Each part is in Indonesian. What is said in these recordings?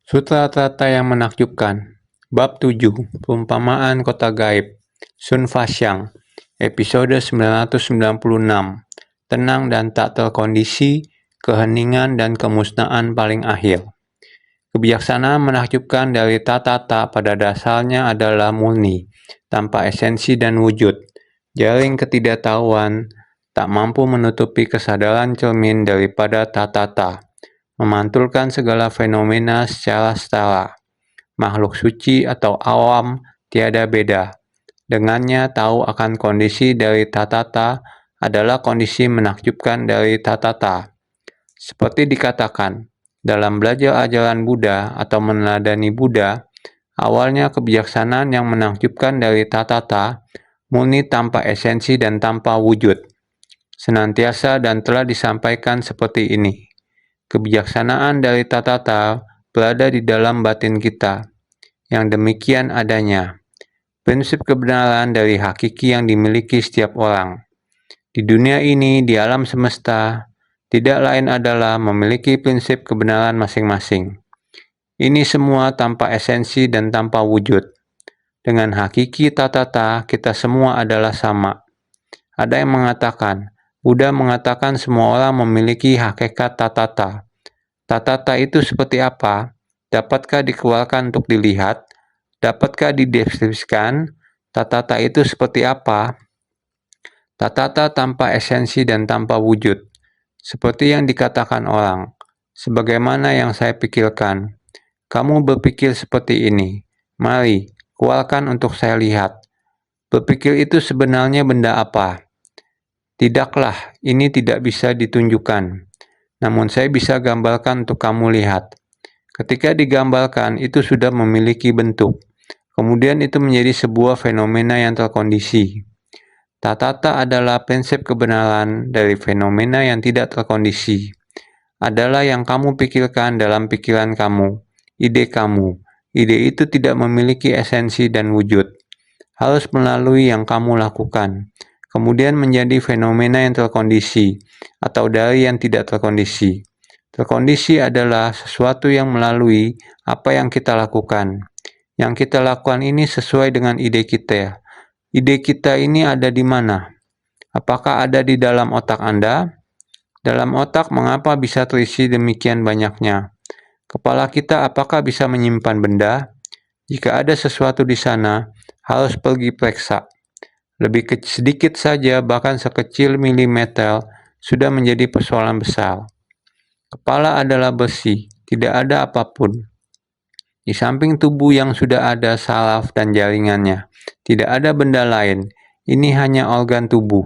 Sutra Tata yang menakjubkan. Bab 7. Perumpamaan kota gaib. Sun Fasyang. Episode 996. Tenang dan tak terkondisi, keheningan dan kemusnahan paling akhir. Kebijaksanaan menakjubkan dari Tata pada dasarnya adalah murni, tanpa esensi dan wujud. Jaring ketidaktahuan tak mampu menutupi kesadaran cermin daripada Tata. Memantulkan segala fenomena secara setara. Makhluk suci atau awam tiada beda. Dengannya tahu akan kondisi dari Tata adalah kondisi menakjubkan dari Tata. Seperti dikatakan, dalam belajar ajaran Buddha atau meneladani Buddha, awalnya kebijaksanaan yang menakjubkan dari Tata, murni tanpa esensi dan tanpa wujud. Senantiasa dan telah disampaikan seperti ini. Kebijaksanaan dari Tata berada di dalam batin kita, yang demikian adanya. Prinsip kebenaran dari hakiki yang dimiliki setiap orang. Di dunia ini, di alam semesta, tidak lain adalah memiliki prinsip kebenaran masing-masing. Ini semua tanpa esensi dan tanpa wujud. Dengan hakiki Tata, kita semua adalah sama. Ada yang mengatakan, Buddha mengatakan semua orang memiliki hakikat Tata. Tata itu seperti apa? Dapatkah dikeluarkan untuk dilihat? Dapatkah dideskripsikan? Tata itu seperti apa? Tata tanpa esensi dan tanpa wujud. Seperti yang dikatakan orang. Sebagaimana yang saya pikirkan. Kamu berpikir seperti ini. Mari, keluarkan untuk saya lihat. Berpikir itu sebenarnya benda apa? Tidaklah, ini tidak bisa ditunjukkan. Namun saya bisa gambarkan untuk kamu lihat. Ketika digambarkan, itu sudah memiliki bentuk. Kemudian itu menjadi sebuah fenomena yang terkondisi. Tata adalah prinsip kebenaran dari fenomena yang tidak terkondisi. Adalah yang kamu pikirkan dalam pikiran kamu, ide kamu. Ide itu tidak memiliki esensi dan wujud. Harus melalui yang kamu lakukan. Kemudian menjadi fenomena yang terkondisi, atau dari yang tidak terkondisi. Terkondisi adalah sesuatu yang melalui apa yang kita lakukan. Yang kita lakukan ini sesuai dengan ide kita. Ide kita ini ada di mana? Apakah ada di dalam otak Anda? Dalam otak mengapa bisa terisi demikian banyaknya? Kepala kita apakah bisa menyimpan benda? Jika ada sesuatu di sana, harus pergi periksa. Lebih sedikit saja, bahkan sekecil milimeter, sudah menjadi persoalan besar. Kepala adalah bersih, tidak ada apapun. Di samping tubuh yang sudah ada saraf dan jaringannya, tidak ada benda lain. Ini hanya organ tubuh.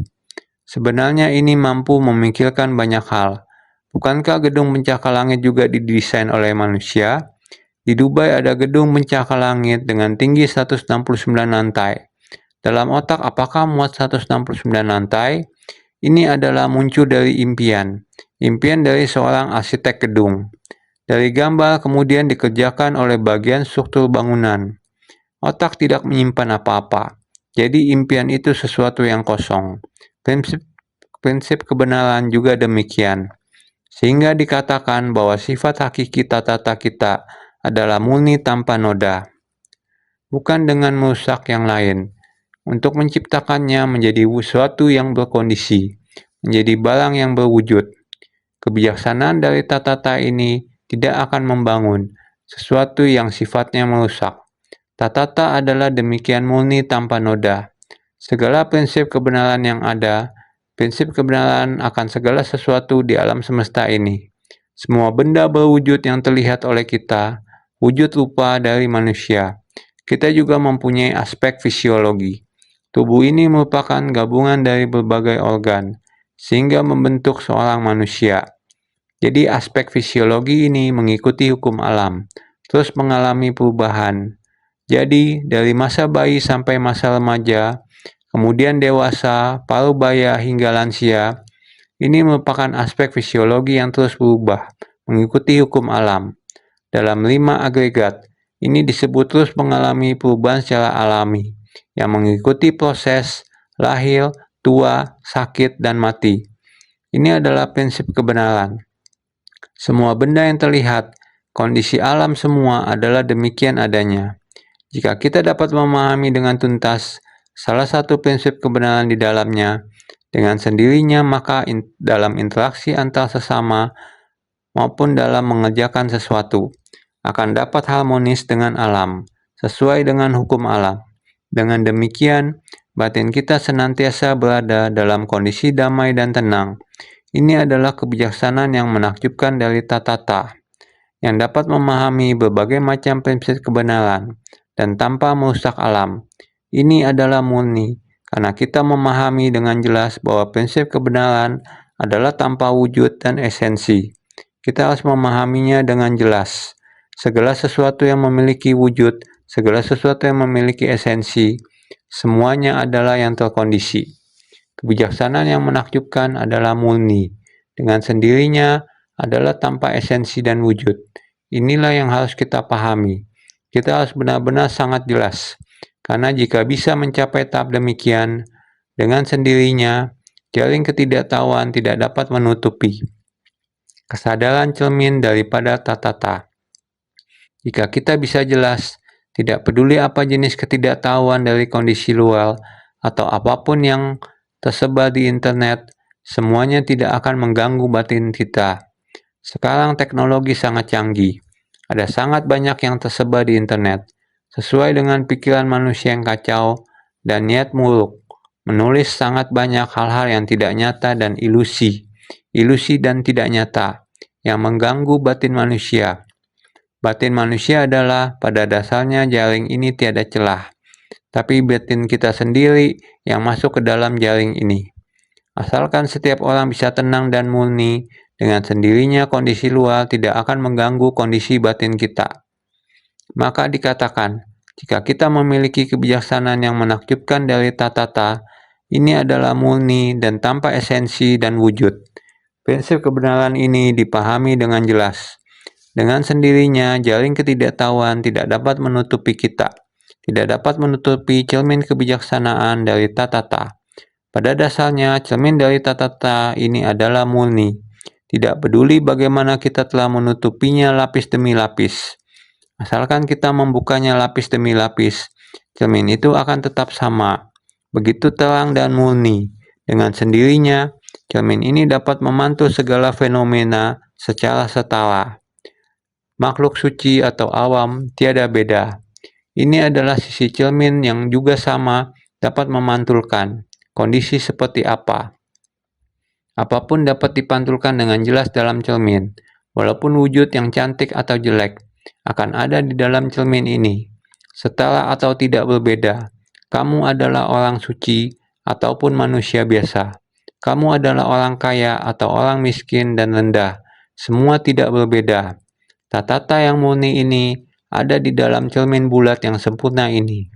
Sebenarnya ini mampu memikirkan banyak hal. Bukankah gedung pencakar langit juga didesain oleh manusia? Di Dubai ada gedung pencakar langit dengan tinggi 169 lantai. Dalam otak apakah muat 169 lantai? Ini adalah muncul dari impian. Impian dari seorang arsitek gedung. Dari gambar kemudian dikerjakan oleh bagian struktur bangunan. Otak tidak menyimpan apa-apa. Jadi impian itu sesuatu yang kosong. Prinsip kebenaran juga demikian. Sehingga dikatakan bahwa sifat hakiki Tata kita adalah murni tanpa noda. Bukan dengan merusak yang lain. Untuk menciptakannya menjadi sesuatu yang berkondisi, menjadi barang yang berwujud. Kebijaksanaan dari Tata ini tidak akan membangun sesuatu yang sifatnya merusak. Tata adalah demikian murni tanpa noda. Segala prinsip kebenaran yang ada, prinsip kebenaran akan segala sesuatu di alam semesta ini. Semua benda berwujud yang terlihat oleh kita, wujud rupa dari manusia. Kita juga mempunyai aspek fisiologi. Tubuh ini merupakan gabungan dari berbagai organ, sehingga membentuk seorang manusia. Jadi aspek fisiologi ini mengikuti hukum alam, terus mengalami perubahan. Jadi dari masa bayi sampai masa remaja, kemudian dewasa, parubaya hingga lansia, ini merupakan aspek fisiologi yang terus berubah, mengikuti hukum alam. Dalam 5 agregat, ini disebut terus mengalami perubahan secara alami, yang mengikuti proses lahir, tua, sakit, dan mati. Ini adalah prinsip kebenaran. Semua benda yang terlihat, kondisi alam semua adalah demikian adanya. Jika kita dapat memahami dengan tuntas salah satu prinsip kebenaran di dalamnya, dengan sendirinya maka dalam interaksi antar sesama maupun dalam mengerjakan sesuatu, akan dapat harmonis dengan alam, sesuai dengan hukum alam. Dengan demikian, batin kita senantiasa berada dalam kondisi damai dan tenang. Ini adalah kebijaksanaan yang menakjubkan dari Tatata, yang dapat memahami berbagai macam prinsip kebenaran dan tanpa merusak alam. Ini adalah murni, karena kita memahami dengan jelas bahwa prinsip kebenaran adalah tanpa wujud dan esensi. Kita harus memahaminya dengan jelas. Segala sesuatu yang memiliki wujud, segala sesuatu yang memiliki esensi, semuanya adalah yang terkondisi. Kebijaksanaan yang menakjubkan adalah murni, dengan sendirinya adalah tanpa esensi dan wujud. Inilah yang harus kita pahami. Kita harus benar-benar sangat jelas, karena jika bisa mencapai tahap demikian, dengan sendirinya, jaring ketidaktahuan tidak dapat menutupi kesadaran cermin daripada Tatata. Jika kita bisa jelas, tidak peduli apa jenis ketidaktahuan dari kondisi luar atau apapun yang tersebar di internet, semuanya tidak akan mengganggu batin kita. Sekarang teknologi sangat canggih. Ada sangat banyak yang tersebar di internet, sesuai dengan pikiran manusia yang kacau dan niat buruk. Menulis sangat banyak hal-hal yang tidak nyata dan ilusi dan tidak nyata, yang mengganggu batin manusia. Batin manusia adalah pada dasarnya jaring ini tiada celah, tapi batin kita sendiri yang masuk ke dalam jaring ini. Asalkan setiap orang bisa tenang dan murni, dengan sendirinya kondisi luar tidak akan mengganggu kondisi batin kita. Maka dikatakan, jika kita memiliki kebijaksanaan yang menakjubkan dari Tatata, ini adalah murni dan tanpa esensi dan wujud. Prinsip kebenaran ini dipahami dengan jelas. Dengan sendirinya, jaring ketidaktahuan tidak dapat menutupi kita, tidak dapat menutupi cermin kebijaksanaan dari Tatata. Pada dasarnya, cermin dari Tatata ini adalah murni. Tidak peduli bagaimana kita telah menutupinya lapis demi lapis. Asalkan kita membukanya lapis demi lapis, cermin itu akan tetap sama, begitu terang dan murni. Dengan sendirinya, cermin ini dapat memantul segala fenomena secara setara. Makhluk suci atau awam tiada beda. Ini adalah sisi cermin yang juga sama dapat memantulkan kondisi seperti apa. Apapun dapat dipantulkan dengan jelas dalam cermin, walaupun wujud yang cantik atau jelek akan ada di dalam cermin ini. Setara atau tidak berbeda, kamu adalah orang suci ataupun manusia biasa. Kamu adalah orang kaya atau orang miskin dan rendah, semua tidak berbeda. Tatata yang murni ini ada di dalam cermin bulat yang sempurna ini.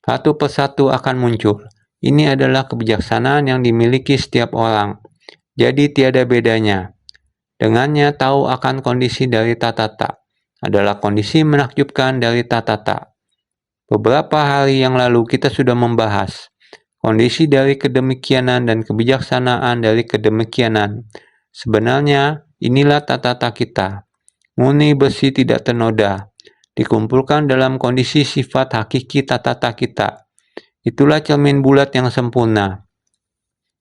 Satu persatu akan muncul. Ini adalah kebijaksanaan yang dimiliki setiap orang. Jadi tiada bedanya. Dengannya tahu akan kondisi dari Tatata adalah kondisi menakjubkan dari Tatata. Beberapa hari yang lalu kita sudah membahas kondisi dari kedemikianan dan kebijaksanaan dari kedemikianan. Sebenarnya inilah Tatata kita. Murni bersih tidak ternoda, dikumpulkan dalam kondisi sifat hakiki Tatata kita. Itulah cermin bulat yang sempurna.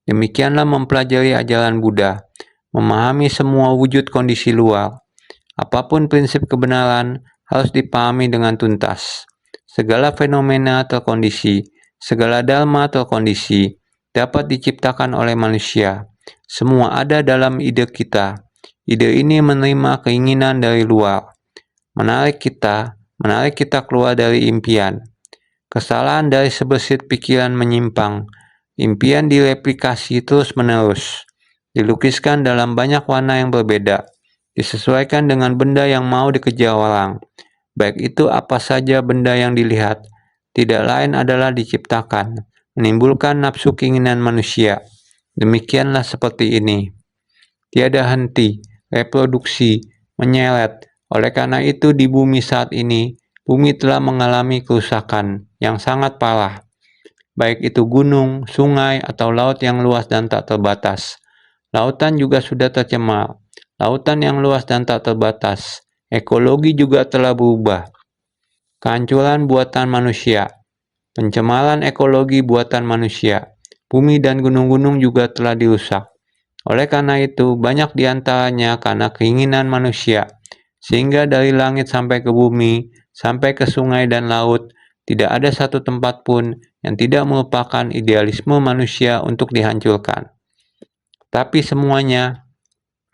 Demikianlah mempelajari ajaran Buddha, memahami semua wujud kondisi luar. Apapun prinsip kebenaran harus dipahami dengan tuntas. Segala fenomena terkondisi, segala dharma terkondisi, dapat diciptakan oleh manusia. Semua ada dalam ide kita. Ide ini menerima keinginan dari luar, menarik kita keluar dari impian. Kesalahan dari sebesit pikiran menyimpang. Impian direplikasi terus-menerus, dilukiskan dalam banyak warna yang berbeda, disesuaikan dengan benda yang mau dikejar orang. Baik itu apa saja benda yang dilihat, tidak lain adalah diciptakan, menimbulkan nafsu keinginan manusia. Demikianlah seperti ini. Tiada henti, reproduksi, menyeret. Oleh karena itu di bumi saat ini, bumi telah mengalami kerusakan yang sangat parah. Baik itu gunung, sungai, atau laut yang luas dan tak terbatas. Lautan juga sudah tercemar. lautan yang luas dan tak terbatas. Ekologi juga telah berubah. Kehancuran buatan manusia, pencemaran ekologi buatan manusia, bumi dan gunung-gunung juga telah dirusak. Oleh karena itu, banyak diantaranya karena keinginan manusia, sehingga dari langit sampai ke bumi, sampai ke sungai dan laut, tidak ada satu tempat pun yang tidak merupakan idealisme manusia untuk dihancurkan. Tapi semuanya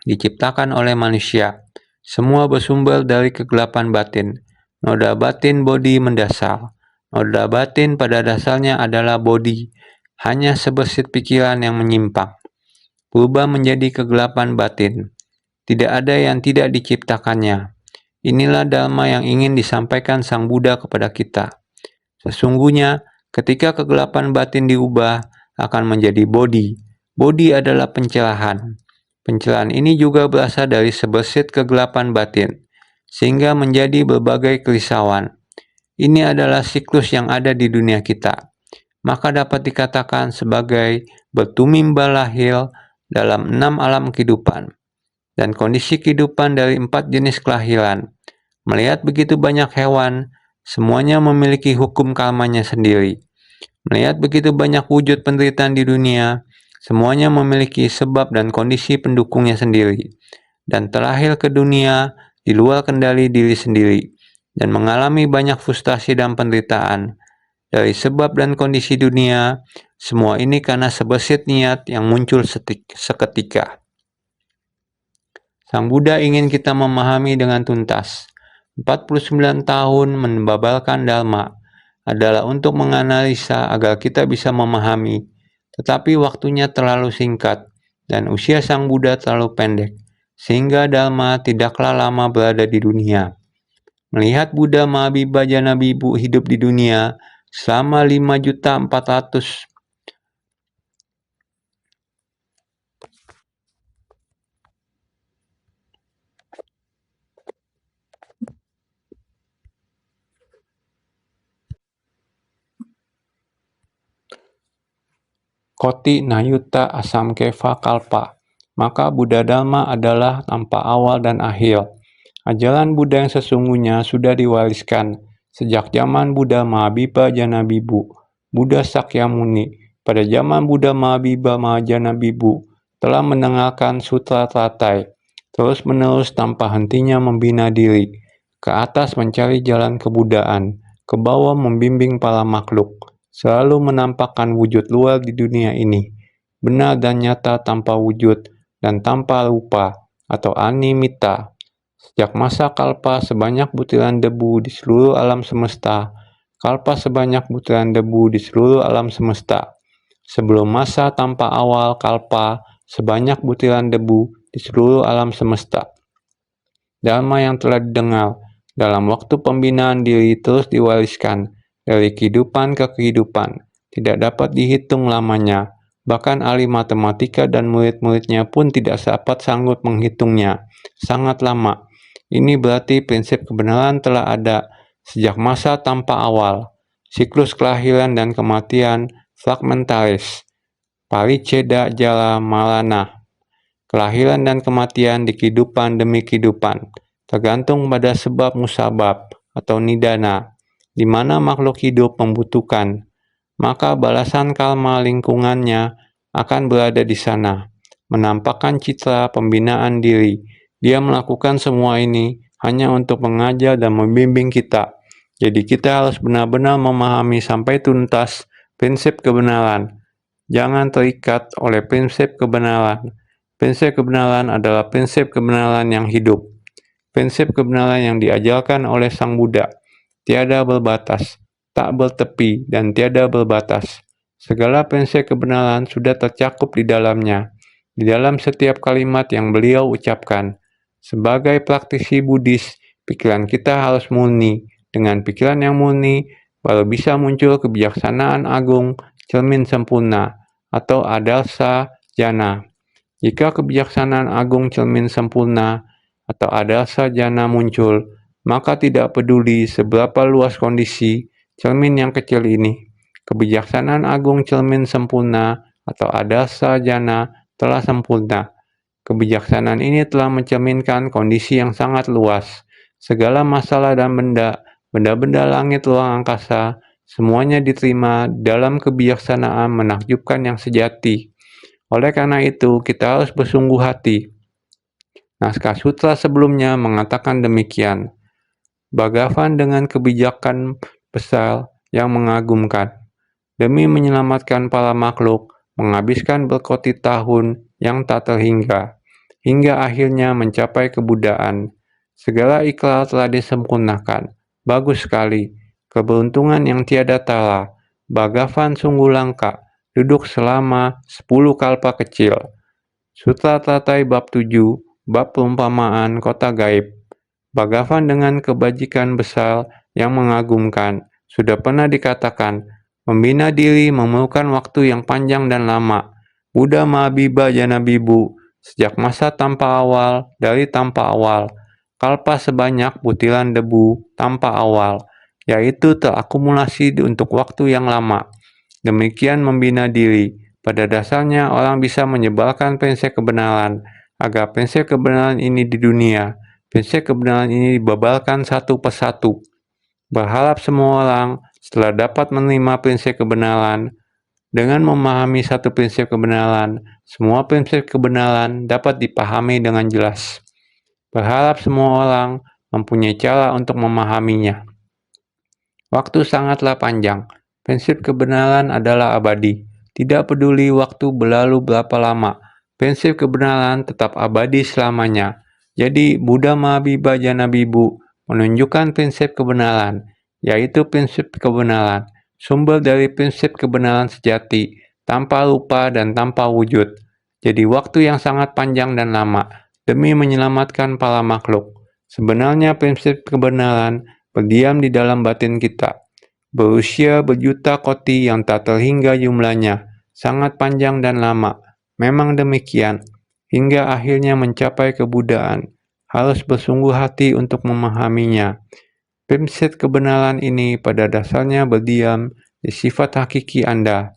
diciptakan oleh manusia. Semua bersumber dari kegelapan batin. Noda batin bodi mendasar. Noda batin pada dasarnya adalah bodi, hanya sebersit pikiran yang menyimpang. Berubah menjadi kegelapan batin. Tidak ada yang tidak diciptakannya. Inilah dharma yang ingin disampaikan Sang Buddha kepada kita. Sesungguhnya, ketika kegelapan batin diubah, akan menjadi bodi. Bodi adalah pencerahan. Pencerahan ini juga berasal dari sebersit kegelapan batin, sehingga menjadi berbagai kerisauan. Ini adalah siklus yang ada di dunia kita. Maka dapat dikatakan sebagai bertumimba lahir dalam 6 alam kehidupan, dan kondisi kehidupan dari 4 jenis kelahiran. Melihat begitu banyak hewan, semuanya memiliki hukum karmanya sendiri. Melihat begitu banyak wujud penderitaan di dunia, semuanya memiliki sebab dan kondisi pendukungnya sendiri, dan terlahir ke dunia di luar kendali diri sendiri, dan mengalami banyak frustasi dan penderitaan. Dari sebab dan kondisi dunia, semua ini karena sebersit niat yang muncul seketika. Sang Buddha ingin kita memahami dengan tuntas. 49 tahun membabalkan Dharma adalah untuk menganalisa agar kita bisa memahami, tetapi waktunya terlalu singkat dan usia Sang Buddha terlalu pendek, sehingga Dharma tidaklah lama berada di dunia. Melihat Buddha Mahabibha Janabibu hidup di dunia selama 5.400.000 Koti Nayuta Asamkeva Kalpa, maka Buddha Dhamma adalah tanpa awal dan akhir. Ajaran Buddha yang sesungguhnya sudah diwariskan sejak zaman Buddha Mahabibha Janabibu, Buddha Sakyamuni. Pada zaman Buddha Mahabibha Janabibu telah mendengarkan sutra teratai, terus-menerus tanpa hentinya membina diri, ke atas mencari jalan kebudaan, ke bawah membimbing para makhluk, selalu menampakkan wujud luar di dunia ini, benar dan nyata tanpa wujud dan tanpa rupa atau animita. Sejak masa kalpa sebanyak butiran debu di seluruh alam semesta, kalpa sebanyak butiran debu di seluruh alam semesta. Sebelum masa tanpa awal kalpa sebanyak butiran debu di seluruh alam semesta. Dharma yang telah didengar dalam waktu pembinaan diri terus diwariskan dari kehidupan ke kehidupan, tidak dapat dihitung lamanya. Bahkan ahli matematika dan murid-muridnya pun tidak dapat sanggup menghitungnya. Sangat lama. Ini berarti prinsip kebenaran telah ada sejak masa tanpa awal. Siklus kelahiran dan kematian fragmentaris. Pariceda jala malana. Kelahiran dan kematian di kehidupan demi kehidupan, tergantung pada sebab musabab atau nidana, di mana makhluk hidup membutuhkan, maka balasan karma lingkungannya akan berada di sana, menampakkan citra pembinaan diri. Dia melakukan semua ini hanya untuk mengajar dan membimbing kita. Jadi kita harus benar-benar memahami sampai tuntas prinsip kebenaran. Jangan terikat oleh prinsip kebenaran. Prinsip kebenaran adalah prinsip kebenaran yang hidup. Prinsip kebenaran yang diajarkan oleh Sang Buddha. Tiada berbatas, tak bertepi, dan tiada berbatas. Segala prinsip kebenaran sudah tercakup di dalamnya, di dalam setiap kalimat yang beliau ucapkan. Sebagai praktisi Buddhis, pikiran kita harus murni. Dengan pikiran yang murni, baru bisa muncul kebijaksanaan agung, cermin sempurna, atau adarsa jana. Jika kebijaksanaan agung cermin sempurna atau adarsa jana muncul, maka tidak peduli seberapa luas kondisi cermin yang kecil ini. Kebijaksanaan agung cermin sempurna atau adarsa jana telah sempurna. Kebijaksanaan ini telah mencerminkan kondisi yang sangat luas. Segala masalah dan benda-benda langit ruang angkasa, semuanya diterima dalam kebijaksanaan menakjubkan yang sejati. Oleh karena itu, kita harus bersungguh hati. Naskah sutra sebelumnya mengatakan demikian. Bhagavan dengan kebijakan besar yang mengagumkan, demi menyelamatkan para makhluk, menghabiskan berkoti tahun yang tak terhingga, hingga akhirnya mencapai kebudaan. Segala ikrar telah disempurnakan. Bagus sekali. Keberuntungan yang tiada tara. Bhagavan sungguh langka. Duduk selama 10 kalpa kecil. Sutra Tatai Bab 7, Bab Perumpamaan Kota Gaib. Bhagavan dengan kebajikan besar yang mengagumkan. Sudah pernah dikatakan, membina diri memerlukan waktu yang panjang dan lama. Buddha Mahabiba Jana Bibu, sejak masa tanpa awal, dari tanpa awal. Kalpa sebanyak butiran debu tanpa awal, yaitu terakumulasi untuk waktu yang lama. Demikian membina diri. Pada dasarnya orang bisa menyebarkan prinsip kebenaran, agar prinsip kebenaran ini di dunia, prinsip kebenaran ini dibabalkan satu persatu. Berharap semua orang setelah dapat menerima prinsip kebenaran, dengan memahami satu prinsip kebenaran, semua prinsip kebenaran dapat dipahami dengan jelas. Berharap semua orang mempunyai cara untuk memahaminya. Waktu sangatlah panjang. Prinsip kebenaran adalah abadi. Tidak peduli waktu berlalu berapa lama, prinsip kebenaran tetap abadi selamanya. Jadi Buddha Mahabiba Jana Bibu menunjukkan prinsip kebenaran, yaitu prinsip kebenaran, sumber dari prinsip kebenaran sejati, tanpa lupa dan tanpa wujud. Jadi waktu yang sangat panjang dan lama, demi menyelamatkan para makhluk. Sebenarnya prinsip kebenaran berdiam di dalam batin kita, berusia berjuta koti yang tak terhingga jumlahnya, sangat panjang dan lama. Memang demikian, hingga akhirnya mencapai kebudaan. Harus bersungguh hati untuk memahaminya. Prinsip kebenaran ini pada dasarnya berdiam di sifat hakiki Anda.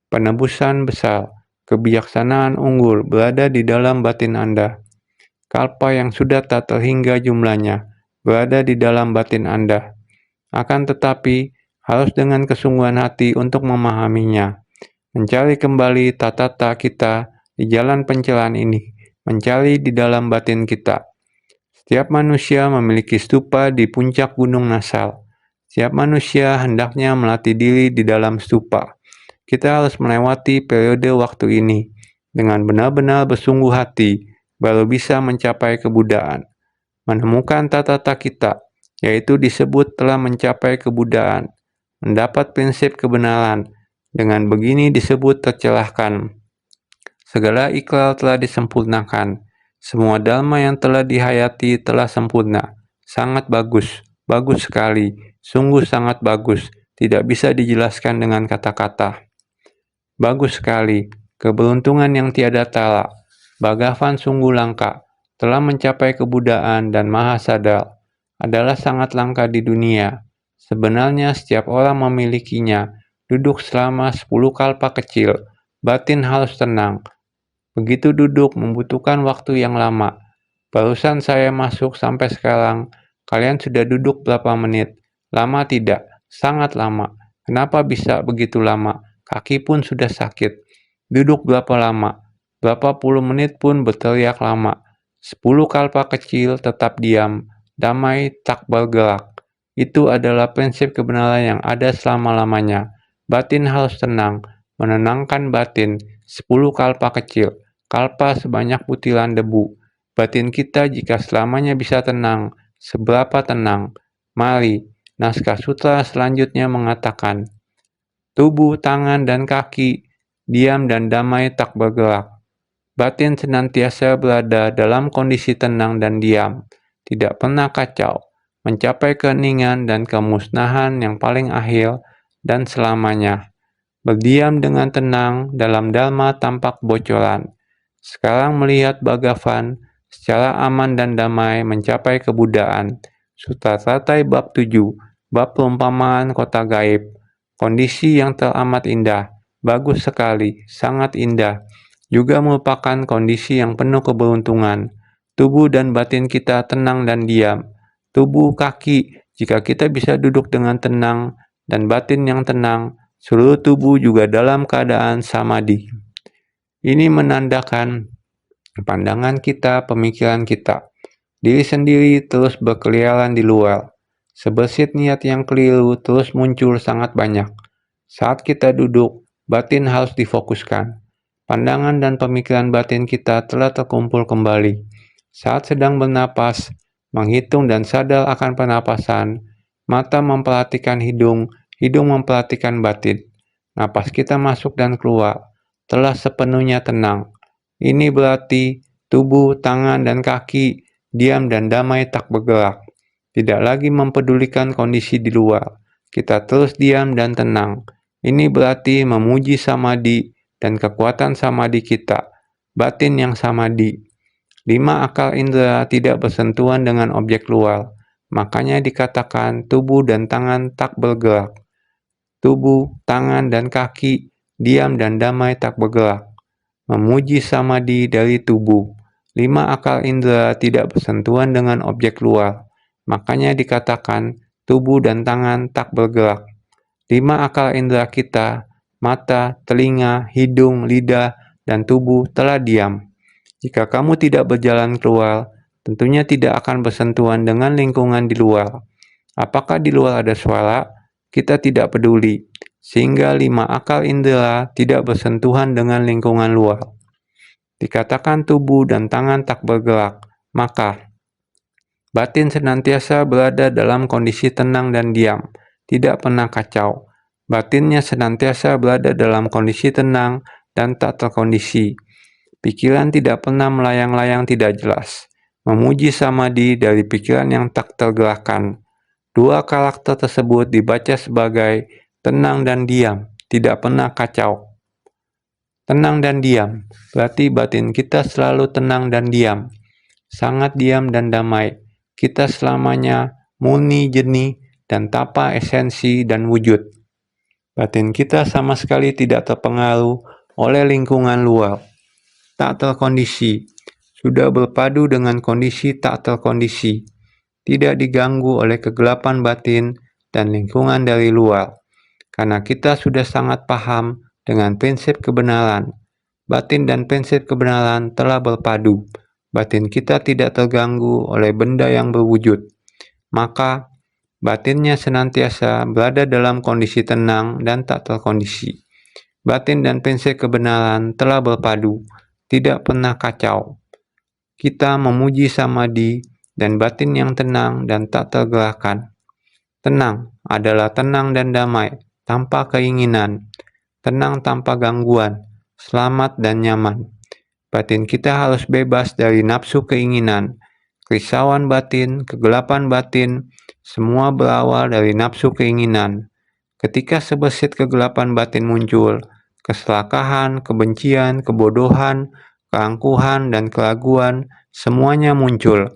Penebusan besar, kebijaksanaan unggul berada di dalam batin Anda. Kalpa yang sudah tak terhingga jumlahnya berada di dalam batin Anda. Akan tetapi, harus dengan kesungguhan hati untuk memahaminya. Mencari kembali tata kita di jalan pencerahan ini, mencari di dalam batin kita. Setiap manusia memiliki stupa di puncak gunung Nasal. Setiap manusia hendaknya melatih diri di dalam stupa. Kita harus melewati periode waktu ini dengan benar-benar bersungguh hati, baru bisa mencapai kebudaan. Menemukan tata kita, yaitu disebut telah mencapai kebudaan, mendapat prinsip kebenaran. Dengan begini disebut tercelahkan. Segala ikrar telah disempurnakan. Semua dhamma yang telah dihayati telah sempurna. Sangat bagus, bagus sekali, sungguh sangat bagus. Tidak bisa dijelaskan dengan kata-kata. Bagus sekali, keberuntungan yang tiada tara. Bhagavan sungguh langka, telah mencapai kebudaan dan maha sadar, adalah sangat langka di dunia. Sebenarnya setiap orang memilikinya. Duduk selama 10 kalpa kecil, batin harus tenang. Begitu duduk membutuhkan waktu yang lama. Barusan saya masuk sampai sekarang, kalian sudah duduk berapa menit? Lama tidak? Sangat lama. Kenapa bisa begitu lama? Kaki pun sudah sakit. Duduk berapa lama? Berapa puluh menit pun berteriak lama. 10 kalpa kecil tetap diam, damai tak bergerak. Itu adalah prinsip kebenaran yang ada selama-lamanya. Batin harus tenang, menenangkan batin. 10 kalpa kecil, kalpa sebanyak butiran debu. Batin kita jika selamanya bisa tenang, seberapa tenang? Mari, naskah sutra selanjutnya mengatakan, tubuh, tangan, dan kaki diam dan damai tak bergerak. Batin senantiasa berada dalam kondisi tenang dan diam, tidak pernah kacau, mencapai keheningan dan kemusnahan yang paling akhir dan selamanya. Berdiam dengan tenang dalam dharma tanpa kebocoran. Sekarang melihat Bhagavan secara aman dan damai mencapai kebudaan. Sutra Tatai Bab 7, Bab Perumpamaan Kota Gaib. Kondisi yang teramat indah, bagus sekali, sangat indah, juga merupakan kondisi yang penuh keberuntungan. Tubuh dan batin kita tenang dan diam. Tubuh kaki, jika kita bisa duduk dengan tenang dan batin yang tenang, seluruh tubuh juga dalam keadaan samadhi. Ini menandakan pandangan kita, pemikiran kita. Diri sendiri terus berkeliaran di luar. Sebersit niat yang keliru terus muncul sangat banyak. Saat kita duduk, batin harus difokuskan. Pandangan dan pemikiran batin kita telah terkumpul kembali. Saat sedang bernapas, menghitung dan sadar akan pernapasan, mata memperhatikan hidung, hidung memperhatikan batin. Napas kita masuk dan keluar, telah sepenuhnya tenang. Ini berarti tubuh, tangan, dan kaki diam dan damai tak bergerak. Tidak lagi mempedulikan kondisi di luar. Kita terus diam dan tenang. Ini berarti memuji samadhi dan kekuatan samadhi kita. Batin yang samadhi. 5 akal indera tidak bersentuhan dengan objek luar. Makanya dikatakan tubuh dan tangan tak bergerak. Tubuh, tangan, dan kaki diam dan damai tak bergerak. Memuji samadhi dari tubuh. 5 akal indera tidak bersentuhan dengan objek luar. Makanya dikatakan tubuh dan tangan tak bergerak. 5 akal indera kita, mata, telinga, hidung, lidah, dan tubuh telah diam. Jika kamu tidak berjalan keluar, tentunya tidak akan bersentuhan dengan lingkungan di luar. Apakah di luar ada suara? Kita tidak peduli, sehingga 5 akal indera tidak bersentuhan dengan lingkungan luar. Dikatakan tubuh dan tangan tak bergerak, maka batin senantiasa berada dalam kondisi tenang dan diam, tidak pernah kacau. Batinnya senantiasa berada dalam kondisi tenang dan tak terkondisi. Pikiran tidak pernah melayang-layang tidak jelas. Memuji samadhi dari pikiran yang tak tergerakkan. 2 karakter tersebut dibaca sebagai tenang dan diam, tidak pernah kacau. Tenang dan diam, berarti batin kita selalu tenang dan diam, sangat diam dan damai. Kita selamanya murni, jernih, dan tanpa esensi dan wujud. Batin kita sama sekali tidak terpengaruh oleh lingkungan luar. Tak terkondisi, sudah berpadu dengan kondisi tak terkondisi, tidak diganggu oleh kegelapan batin dan lingkungan dari luar. Karena kita sudah sangat paham dengan prinsip kebenaran. Batin dan prinsip kebenaran telah berpadu. Batin kita tidak terganggu oleh benda yang berwujud. Maka, batinnya senantiasa berada dalam kondisi tenang dan tak terkondisi. Batin dan prinsip kebenaran telah berpadu, tidak pernah kacau. Kita memuji samadhi dan batin yang tenang dan tak tergerakkan. Tenang adalah tenang dan damai, tanpa keinginan, tenang tanpa gangguan, selamat dan nyaman. Batin kita harus bebas dari nafsu keinginan, kerisauan batin, kegelapan batin, semua berawal dari nafsu keinginan. Ketika sebersit kegelapan batin muncul, keserakahan, kebencian, kebodohan, keangkuhan, dan keraguan, semuanya muncul,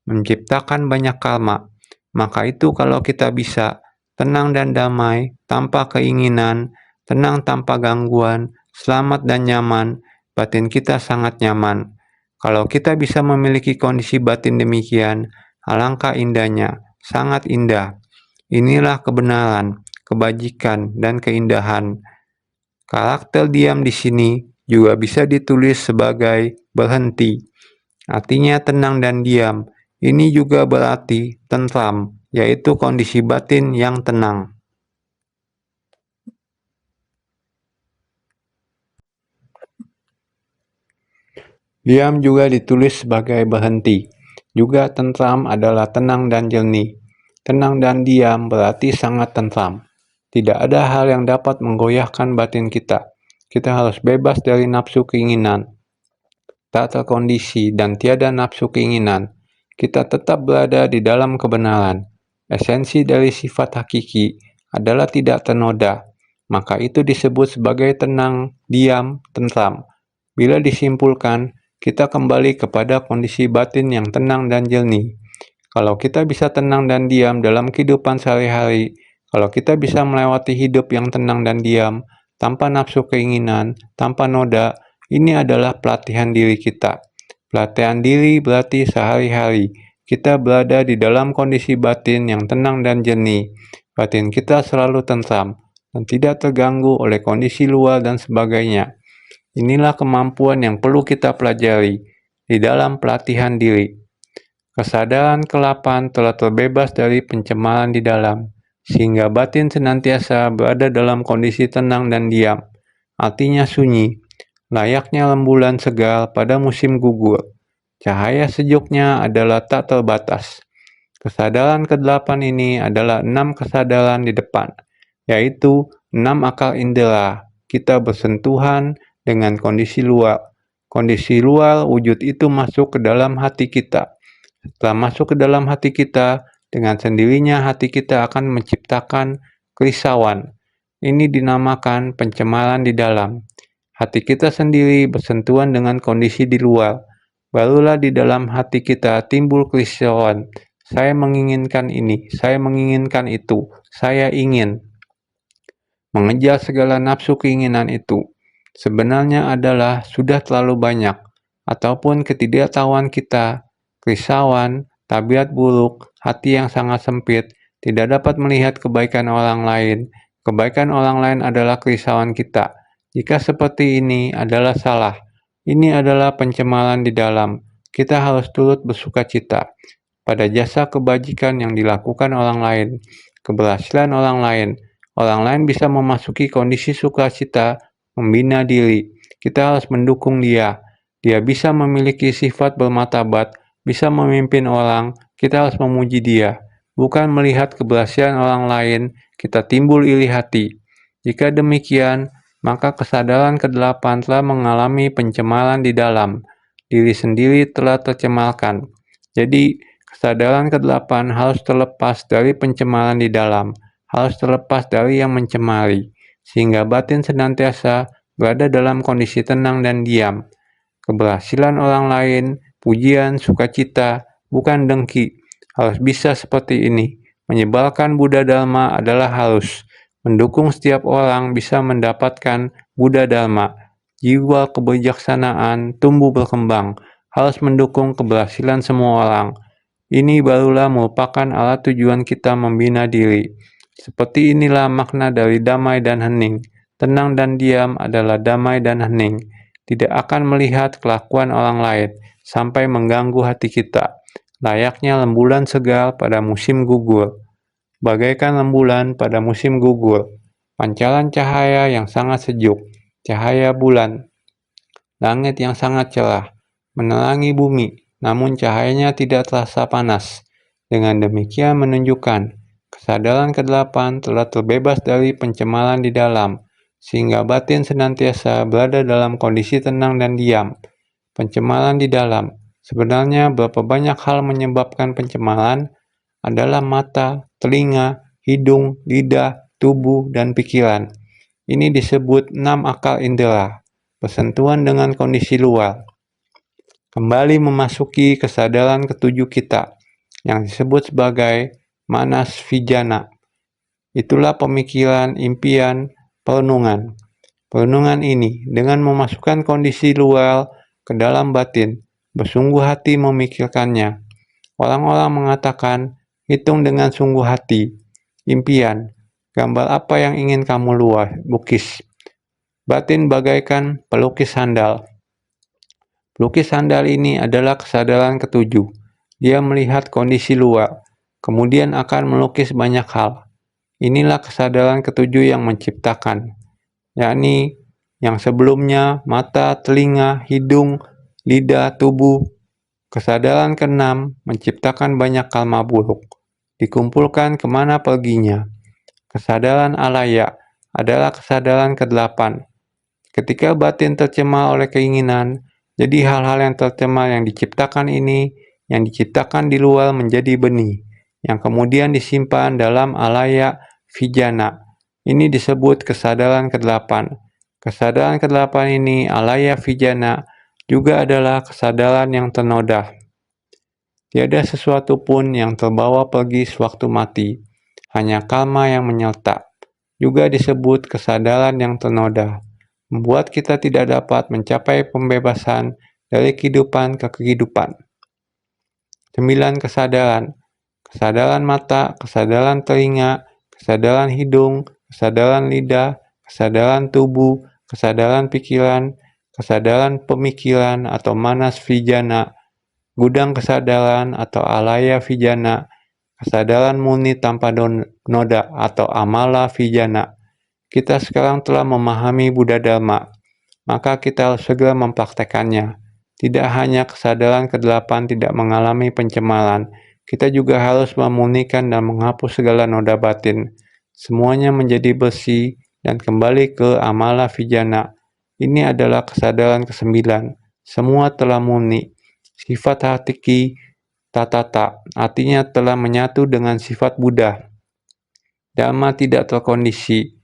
menciptakan banyak karma. Maka itu kalau kita bisa tenang dan damai, tanpa keinginan, tenang tanpa gangguan, selamat dan nyaman, batin kita sangat nyaman. Kalau kita bisa memiliki kondisi batin demikian, alangkah indahnya, sangat indah. Inilah kebenaran, kebajikan, dan keindahan. Karakter diam di sini juga bisa ditulis sebagai berhenti. Artinya tenang dan diam. Ini juga berarti tentram, yaitu kondisi batin yang tenang. Diam juga ditulis sebagai berhenti. Juga tentram adalah tenang dan jernih. Tenang dan diam berarti sangat tentram. Tidak ada hal yang dapat menggoyahkan batin kita. Kita harus bebas dari nafsu keinginan, tak terkondisi, dan tiada nafsu keinginan. Kita tetap berada di dalam kebenaran. Esensi dari sifat hakiki adalah tidak ternoda. Maka itu disebut sebagai tenang, diam, tentram. Bila disimpulkan, kita kembali kepada kondisi batin yang tenang dan jernih. Kalau kita bisa tenang dan diam dalam kehidupan sehari-hari, kalau kita bisa melewati hidup yang tenang dan diam, tanpa nafsu keinginan, tanpa noda, Ini adalah pelatihan diri kita. Pelatihan diri berarti sehari-hari kita berada di dalam kondisi batin yang tenang dan jernih. Batin kita selalu tentram dan tidak terganggu oleh kondisi luar dan sebagainya. Inilah kemampuan yang perlu kita pelajari di dalam pelatihan diri. Kesadaran ke-8 telah terbebas dari pencemaran di dalam, sehingga batin senantiasa berada dalam kondisi tenang dan diam, artinya sunyi, layaknya rembulan segar pada musim gugur. Cahaya sejuknya adalah tak terbatas. Kesadaran ke-8 ini adalah 6 kesadaran di depan, yaitu 6 akal indera. Kita bersentuhan dengan kondisi luar. Kondisi luar wujud itu masuk ke dalam hati kita. Setelah masuk ke dalam hati kita, dengan sendirinya hati kita akan menciptakan kerisauan. Ini dinamakan pencemaran di dalam. Hati kita sendiri bersentuhan dengan kondisi di luar. Barulah di dalam hati kita timbul kerisauan. Saya menginginkan ini, saya menginginkan itu, saya ingin mengejar segala nafsu keinginan itu. Sebenarnya adalah sudah terlalu banyak, ataupun ketidaktahuan kita, kerisauan, tabiat buruk, hati yang sangat sempit, tidak dapat melihat kebaikan orang lain. Kebaikan orang lain adalah kerisauan kita. Jika seperti ini adalah salah. Ini adalah pencemaran di dalam. Kita harus turut bersukacita pada jasa kebajikan yang dilakukan orang lain, keberhasilan orang lain. Orang lain bisa memasuki kondisi sukacita, membina diri. Kita harus mendukung dia. Dia bisa memiliki sifat bermartabat, bisa memimpin orang. Kita harus memuji dia. Bukan melihat keberhasilan orang lain, kita timbul iri hati. Jika demikian, maka kesadaran ke-8 telah mengalami pencemaran di dalam. Diri sendiri telah tercemarkan. Jadi, kesadaran ke-8 harus terlepas dari pencemaran di dalam, harus terlepas dari yang mencemari, sehingga batin senantiasa berada dalam kondisi tenang dan diam. Keberhasilan orang lain, pujian, sukacita, bukan dengki, harus bisa seperti ini. Menyebarkan Buddha Dharma adalah harus. Mendukung setiap orang bisa mendapatkan Buddha Dharma. Jiwa kebijaksanaan tumbuh berkembang, harus mendukung keberhasilan semua orang. Ini barulah merupakan alat tujuan kita membina diri. Seperti inilah makna dari damai dan hening. Tenang dan diam adalah damai dan hening. Tidak akan melihat kelakuan orang lain sampai mengganggu hati kita. Layaknya rembulan segar pada musim gugur. Bagaikan rembulan pada musim gugur, pancaran cahaya yang sangat sejuk, cahaya bulan, langit yang sangat cerah, menerangi bumi, namun cahayanya tidak terasa panas. Dengan demikian menunjukkan, kesadaran ke-8 telah terbebas dari pencemaran di dalam, sehingga batin senantiasa berada dalam kondisi tenang dan diam. Pencemaran di dalam, sebenarnya berapa banyak hal menyebabkan pencemaran adalah mata, telinga, hidung, lidah, tubuh, dan pikiran. Ini disebut 6 akal indera, bersentuhan dengan kondisi luar. Kembali memasuki kesadaran ke-7 kita, yang disebut sebagai manas vijana. Itulah pemikiran, impian, perenungan. Perenungan ini dengan memasukkan kondisi luar ke dalam batin, bersungguh hati memikirkannya. Orang-orang mengatakan, hitung dengan sungguh hati. Impian, gambar apa yang ingin kamu lukis. Batin bagaikan pelukis handal. Pelukis handal ini adalah kesadaran ke-7. Dia melihat kondisi luar, kemudian akan melukis banyak hal. Inilah kesadaran ke-7 yang menciptakan, yakni yang sebelumnya mata, telinga, hidung, lidah, tubuh. Kesadaran ke-6 menciptakan banyak karma buruk. Dikumpulkan kemana perginya. Kesadaran alaya adalah kesadaran ke-8. Ketika batin tercemar oleh keinginan, jadi hal-hal yang tercemar yang diciptakan ini, yang diciptakan di luar menjadi benih, yang kemudian disimpan dalam alaya vijana. Ini disebut kesadaran ke-8. Kesadaran ke-8 ini, alaya vijana, juga adalah kesadaran yang ternoda. Tiada sesuatu pun yang terbawa pergi sewaktu mati, hanya karma yang menyerta. Juga disebut kesadaran yang ternoda. membuat kita tidak dapat mencapai pembebasan dari kehidupan ke kehidupan. 9. Kesadaran. Kesadaran mata, kesadaran telinga, kesadaran hidung, kesadaran lidah, kesadaran tubuh, kesadaran pikiran, kesadaran pemikiran atau manas vijana, gudang kesadaran atau alaya vijana, kesadaran murni tanpa noda atau amala vijana. Kita sekarang telah memahami Buddha Dharma, maka kita harus segera mempraktekannya. Tidak hanya kesadaran ke-8 tidak mengalami pencemaran, kita juga harus memurnikan dan menghapus segala noda batin. Semuanya menjadi bersih dan kembali ke amala vijana. Ini adalah kesadaran ke-9. Semua telah murni. Sifat hakiki tatata, artinya telah menyatu dengan sifat Buddha. Dhamma tidak terkondisi.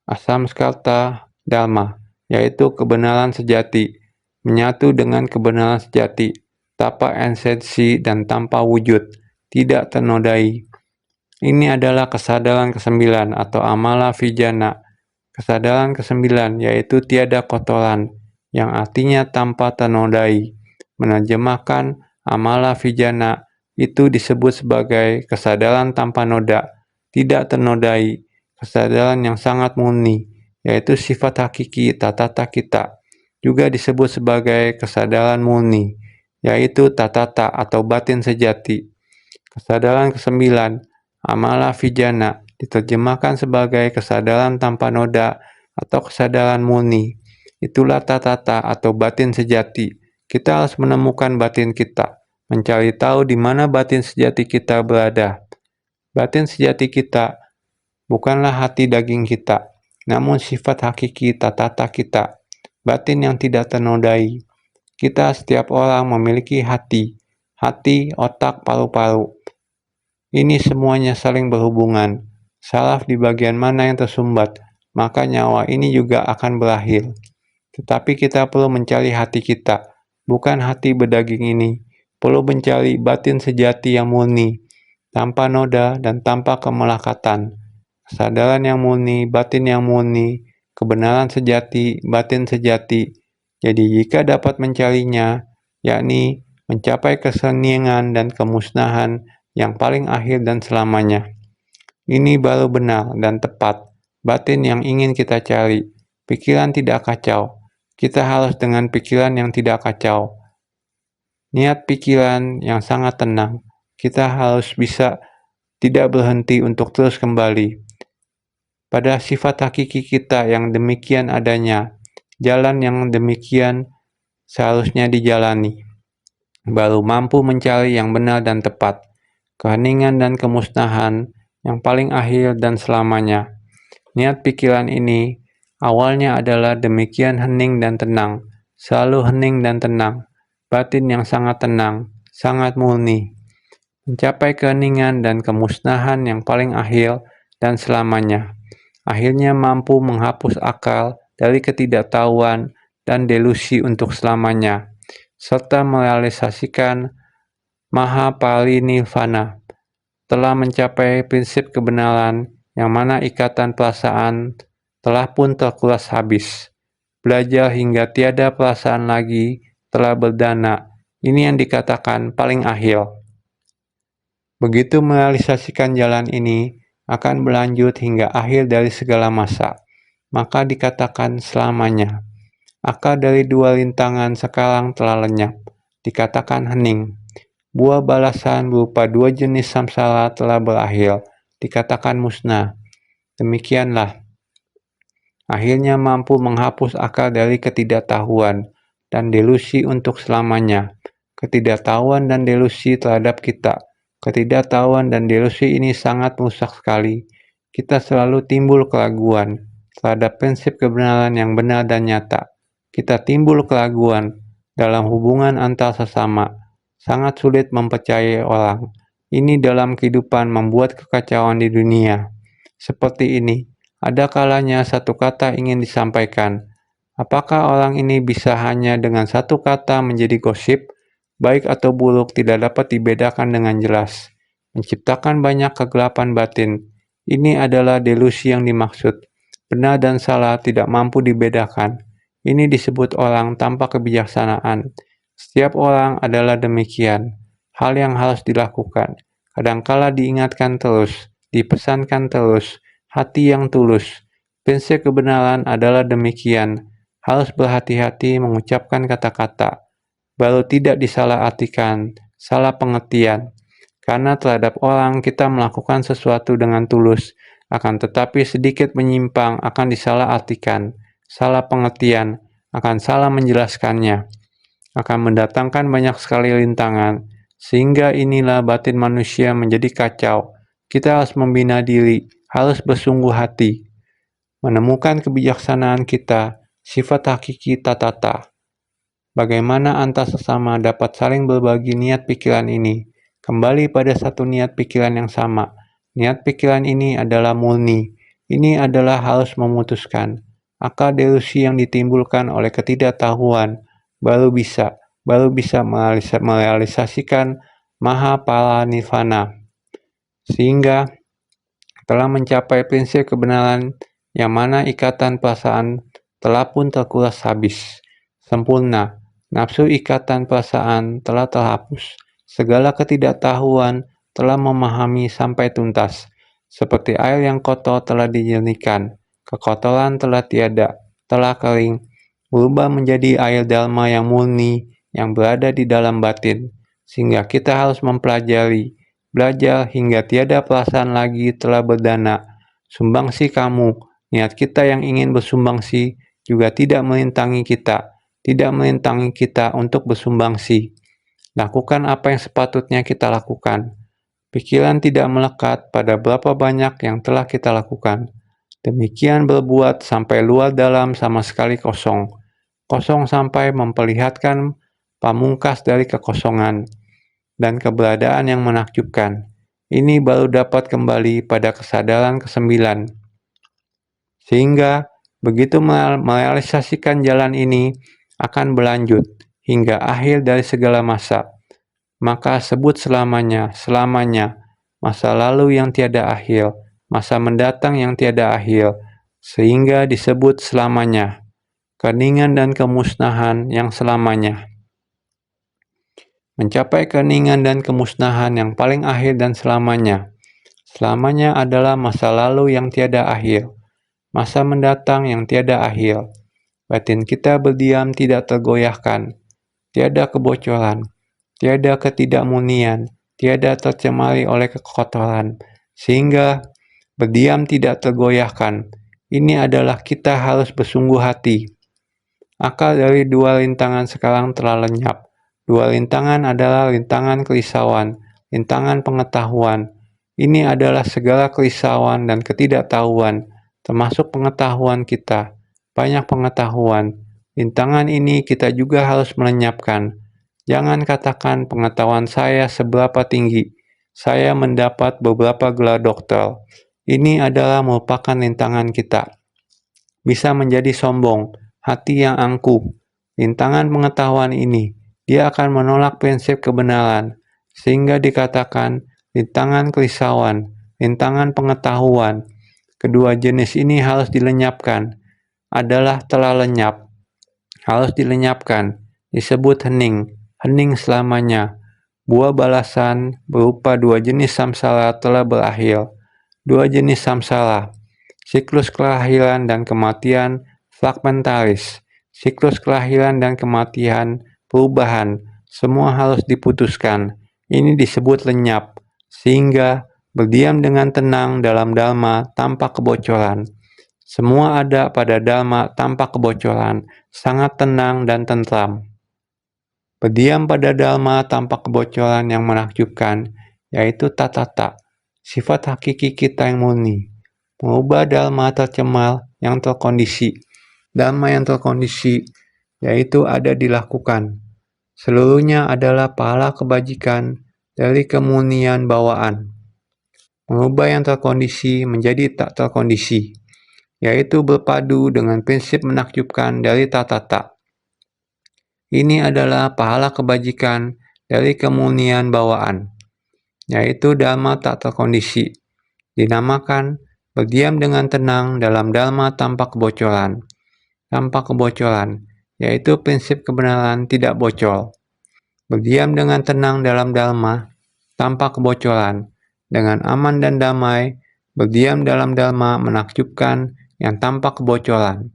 Asamskarta Dhamma, yaitu kebenaran sejati, menyatu dengan kebenaran sejati, tanpa esensi dan tanpa wujud, tidak ternodai. Ini adalah kesadaran ke-9 atau amala vijana. Kesadaran ke-9 yaitu tiada kotoran, yang artinya tanpa ternodai. Menerjemahkan amala vijana itu disebut sebagai kesadaran tanpa noda, tidak ternodai, kesadaran yang sangat murni, yaitu sifat hakiki tatata kita, juga disebut sebagai kesadaran murni, yaitu tatata atau batin sejati. Kesadaran ke-9, amala vijana, diterjemahkan sebagai kesadaran tanpa noda atau kesadaran murni. Itulah tatata atau batin sejati. Kita harus menemukan batin kita, mencari tahu di mana batin sejati kita berada. Batin sejati kita bukanlah hati daging kita, namun sifat hakiki tatata kita, batin yang tidak ternodai. Kita setiap orang memiliki hati, otak, paru-paru. Ini semuanya saling berhubungan. Saraf di bagian mana yang tersumbat, maka nyawa ini juga akan berakhir. Tetapi kita perlu mencari hati kita, bukan hati berdaging ini. Perlu mencari batin sejati yang murni, tanpa noda dan tanpa kemelekatan. Kesadaran yang murni, batin yang murni, kebenaran sejati, batin sejati. Jadi jika dapat mencarinya, yakni mencapai keseningan dan kemusnahan yang paling akhir dan selamanya. Ini baru benar dan tepat, batin yang ingin kita cari. Pikiran tidak kacau. Kita harus dengan pikiran yang tidak kacau. Niat pikiran yang sangat tenang. Kita harus bisa tidak berhenti untuk terus kembali pada sifat hakiki kita yang demikian adanya. Jalan yang demikian seharusnya dijalani, baru mampu mencari yang benar dan tepat, keheningan dan kemusnahan yang paling akhir dan selamanya. Niat pikiran ini awalnya adalah demikian hening dan tenang, selalu hening dan tenang, batin yang sangat tenang, sangat murni, mencapai keheningan dan kemusnahan yang paling akhir dan selamanya. Akhirnya mampu menghapus akal dari ketidaktahuan dan delusi untuk selamanya, serta merealisasikan Mahaparinirvana, telah mencapai prinsip kebenaran yang mana ikatan perasaan telah pun terkuras habis. Belajar hingga tiada perasaan lagi telah berdana. Ini yang dikatakan paling akhir. Begitu merealisasikan jalan ini, akan berlanjut hingga akhir dari segala masa, maka dikatakan selamanya. Akar dari dua rintangan sekarang telah lenyap, dikatakan hening. Buah balasan berupa dua jenis samsara telah berakhir, dikatakan musnah. Demikianlah. Akhirnya mampu menghapus akar dari ketidaktahuan dan delusi untuk selamanya. Ketidaktahuan dan delusi terhadap kita. Ketidaktahuan dan delusi ini sangat merusak sekali. Kita selalu timbul keraguan terhadap prinsip kebenaran yang benar dan nyata. Kita timbul keraguan dalam hubungan antar sesama. Sangat sulit mempercayai orang. Ini dalam kehidupan membuat kekacauan di dunia. Seperti ini, ada kalanya satu kata ingin disampaikan. Apakah orang ini bisa hanya dengan satu kata menjadi gosip? Baik atau buruk tidak dapat dibedakan dengan jelas, menciptakan banyak kegelapan batin. Ini adalah delusi yang dimaksud. Benar dan salah tidak mampu dibedakan. Ini disebut orang tanpa kebijaksanaan. Setiap orang adalah demikian. Hal yang harus dilakukan. Kadangkala diingatkan terus, dipesankan terus, hati yang tulus. Prinsip kebenaran adalah demikian. Harus berhati-hati mengucapkan kata-kata. Baru tidak disalahartikan, salah pengertian. Karena terhadap orang kita melakukan sesuatu dengan tulus, akan tetapi sedikit menyimpang akan disalahartikan, salah pengertian, akan salah menjelaskannya, akan mendatangkan banyak sekali rintangan, sehingga inilah batin manusia menjadi kacau. Kita harus membina diri, harus bersungguh hati, menemukan kebijaksanaan kita, sifat hakiki tatata. Bagaimana antar sesama dapat saling berbagi niat pikiran ini? Kembali pada satu niat pikiran yang sama. Niat pikiran ini adalah murni. Ini adalah harus memutuskan. Akal delusi yang ditimbulkan oleh ketidaktahuan baru bisa merealisasikan Mahapalanirvana, sehingga telah mencapai prinsip kebenaran yang mana ikatan perasaan telah pun terkuras habis, sempurna. Nafsu ikatan perasaan telah terhapus. Segala ketidaktahuan telah memahami sampai tuntas. Seperti air yang kotor telah dijernihkan, kekotoran telah tiada, telah kering, berubah menjadi air dharma yang murni yang berada di dalam batin. Sehingga kita harus mempelajari, belajar hingga tiada perasaan lagi telah berdana. Sumbangsi kamu, niat kita yang ingin bersumbangsi juga tidak merintangi kita untuk bersumbangsi. Lakukan apa yang sepatutnya kita lakukan. Pikiran tidak melekat pada berapa banyak yang telah kita lakukan. Demikian berbuat sampai luar dalam sama sekali kosong. Kosong sampai memperlihatkan pamungkas dari kekosongan dan keberadaan yang menakjubkan. Ini baru dapat kembali pada kesadaran kesembilan. Sehingga begitu merealisasikan jalan ini akan berlanjut hingga akhir dari segala masa. Maka sebut selamanya, masa lalu yang tiada akhir, masa mendatang yang tiada akhir, sehingga disebut selamanya, keningan dan kemusnahan yang selamanya. Mencapai keningan dan kemusnahan yang paling akhir dan selamanya. Selamanya adalah masa lalu yang tiada akhir, masa mendatang yang tiada akhir. Batin kita berdiam tidak tergoyahkan, tiada kebocoran, tiada ketidakmurnian, tiada tercemari oleh kekotoran, sehingga berdiam tidak tergoyahkan. Ini adalah kita harus bersungguh hati. Akal dari dua rintangan sekarang telah lenyap. Dua rintangan adalah rintangan kerisauan, rintangan pengetahuan. Ini adalah segala kerisauan dan ketidaktahuan, termasuk pengetahuan kita. Banyak pengetahuan. Rintangan ini kita juga harus melenyapkan. Jangan katakan pengetahuan saya seberapa tinggi. Saya mendapat beberapa gelar doktor. Ini adalah merupakan rintangan kita. Bisa menjadi sombong, hati yang angkuh. Rintangan pengetahuan ini, dia akan menolak prinsip kebenaran, sehingga dikatakan rintangan kerisauan, rintangan pengetahuan. Kedua jenis ini harus dilenyapkan, adalah telah lenyap, harus dilenyapkan, disebut hening, hening selamanya. Buah balasan berupa dua jenis samsara telah berakhir. Dua jenis samsara, siklus kelahiran dan kematian fragmentaris, siklus kelahiran dan kematian perubahan, semua harus diputuskan. Ini disebut lenyap, sehingga berdiam dengan tenang dalam dharma tanpa kebocoran. Semua ada pada dharma tanpa kebocoran, sangat tenang dan tentram. Berdiam pada dharma tanpa kebocoran yang menakjubkan, yaitu tatata, sifat hakiki kita yang murni. Mengubah dharma tercemar yang terkondisi. Dharma yang terkondisi, yaitu ada dilakukan. Seluruhnya adalah pahala kebajikan dari kemurnian bawaan. Mengubah yang terkondisi menjadi tak terkondisi, yaitu berpadu dengan prinsip menakjubkan dari tatata. Ini adalah pahala kebajikan dari kemurnian bawaan, yaitu dharma tak terkondisi. Dinamakan berdiam dengan tenang dalam dharma tanpa kebocoran. tanpa kebocoran, yaitu prinsip kebenaran tidak bocor. Berdiam dengan tenang dalam dharma, tanpa kebocoran, dengan aman dan damai, berdiam dalam dharma menakjubkan yang tanpa kebocoran,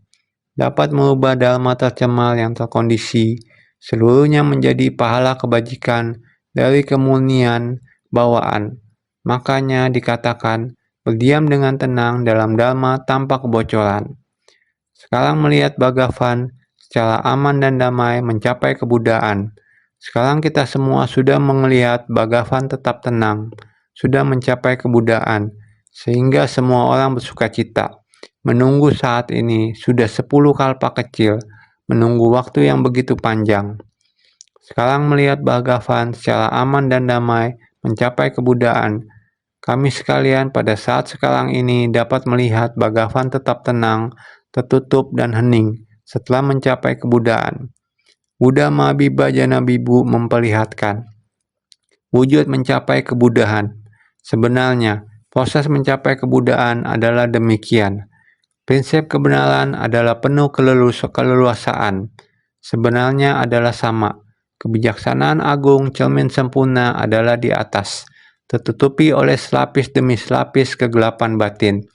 dapat merubah dharma tercemar yang terkondisi, seluruhnya menjadi pahala kebajikan dari kemurnian bawaan. Makanya dikatakan, berdiam dengan tenang dalam dharma tanpa kebocoran. Sekarang melihat Bhagavan secara aman dan damai mencapai kebudaan. Sekarang kita semua sudah melihat Bhagavan tetap tenang, sudah mencapai kebudaan, sehingga semua orang bersukacita. Menunggu saat ini sudah 10 kalpa kecil, menunggu waktu yang begitu panjang. Sekarang melihat Bhagavan secara aman dan damai mencapai kebudaan. Kami sekalian pada saat sekarang ini dapat melihat Bhagavan tetap tenang, tertutup dan hening setelah mencapai kebudaan. Buddha Mahabibha Jana Bibu memperlihatkan wujud mencapai kebudaan. Sebenarnya, proses mencapai kebudaan adalah demikian. Prinsip kebenaran adalah penuh keleluasaan. Sebenarnya adalah sama. Kebijaksanaan agung cermin sempurna adalah di atas, tertutupi oleh selapis demi selapis kegelapan batin.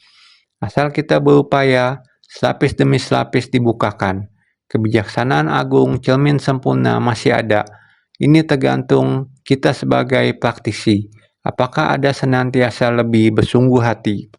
Asal kita berupaya, selapis demi selapis dibukakan. Kebijaksanaan agung cermin sempurna masih ada. Ini tergantung kita sebagai praktisi. Apakah ada senantiasa lebih bersungguh hati?